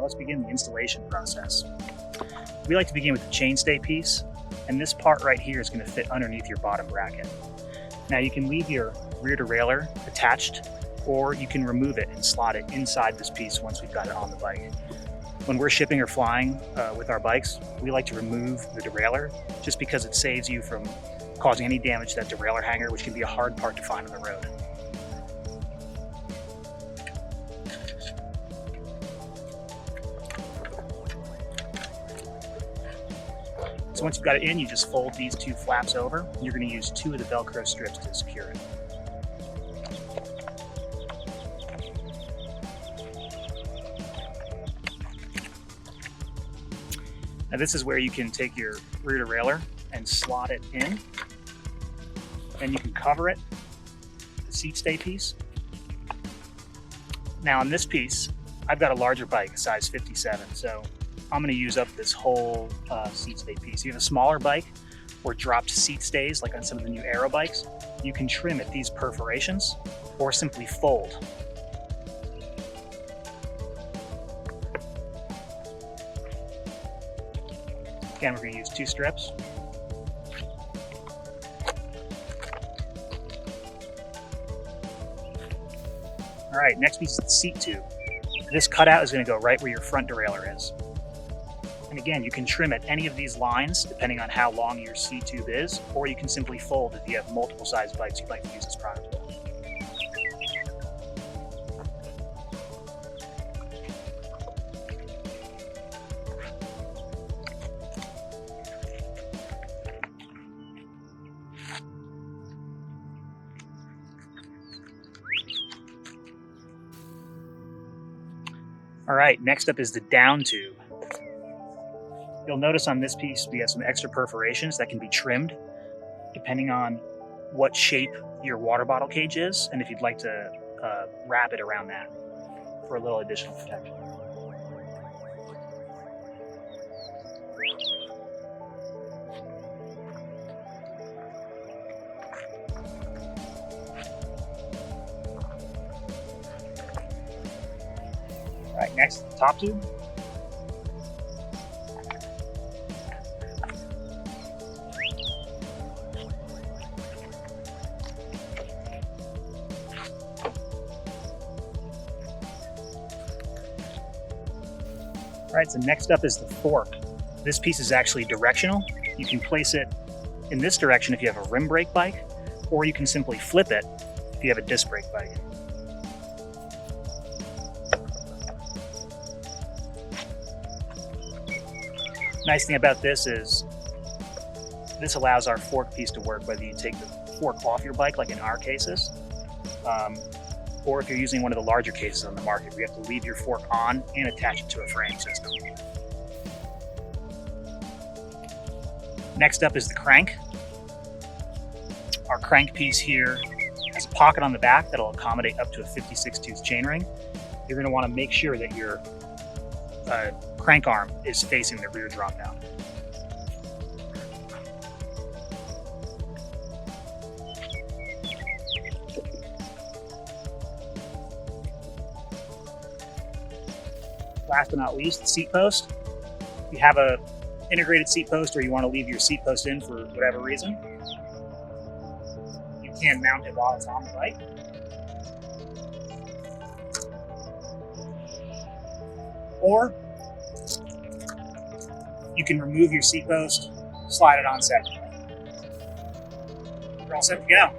let's begin the installation process. We like to begin with the chainstay piece, and this part right here is going to fit underneath your bottom bracket. Now you can leave your rear derailleur attached, or you can remove it and slot it inside this piece once we've got it on the bike. When we're shipping or flying with our bikes, we like to remove the derailleur just because it saves you from causing any damage to that derailleur hanger, which can be a hard part to find on the road. So once you've got it in, you just fold these two flaps over. You're going to use 2 of the Velcro strips to secure it. Now this is where you can take your rear derailleur and slot it in. Then you can cover it with the Seatstay piece. Now on this piece, I've got a larger bike, a size 57, so I'm going to use up this whole Seatstay piece. If you have a smaller bike or dropped seat stays, like on some of the new Aero bikes, you can trim at these perforations or simply fold. Again, we're going to use 2 strips. All right, next piece is the seat tube. This cutout is going to go right where your front derailleur is. And again, you can trim at any of these lines depending on how long your seat tube is, or you can simply fold if you have multiple size bikes you'd like to use this product with. All right, next up is the Downtube. You'll notice on this piece we have some extra perforations that can be trimmed depending on what shape your water bottle cage is, and if you'd like to wrap it around that for a little additional protection. All right, next, the top tube. All right, so next up is the fork. This piece is actually directional. You can place it in this direction if you have a rim brake bike, or you can simply flip it if you have a disc brake bike. Nice thing about this is this allows our fork piece to work whether you take the fork off your bike, like in our cases, or if you're using one of the larger cases on the market where you have to leave your fork on and attach it to a frame system. Next up is the crank. Our crank piece here has a pocket on the back that'll accommodate up to a 56-tooth chainring. You're going to want to make sure that your crank arm is facing the rear drop down. Last but not least, the seat post. If you have a integrated seat post or you want to leave your seat post in for whatever reason, you can mount it while it's on the bike. Or you can remove your seat post, slide it on set. We're all set to go.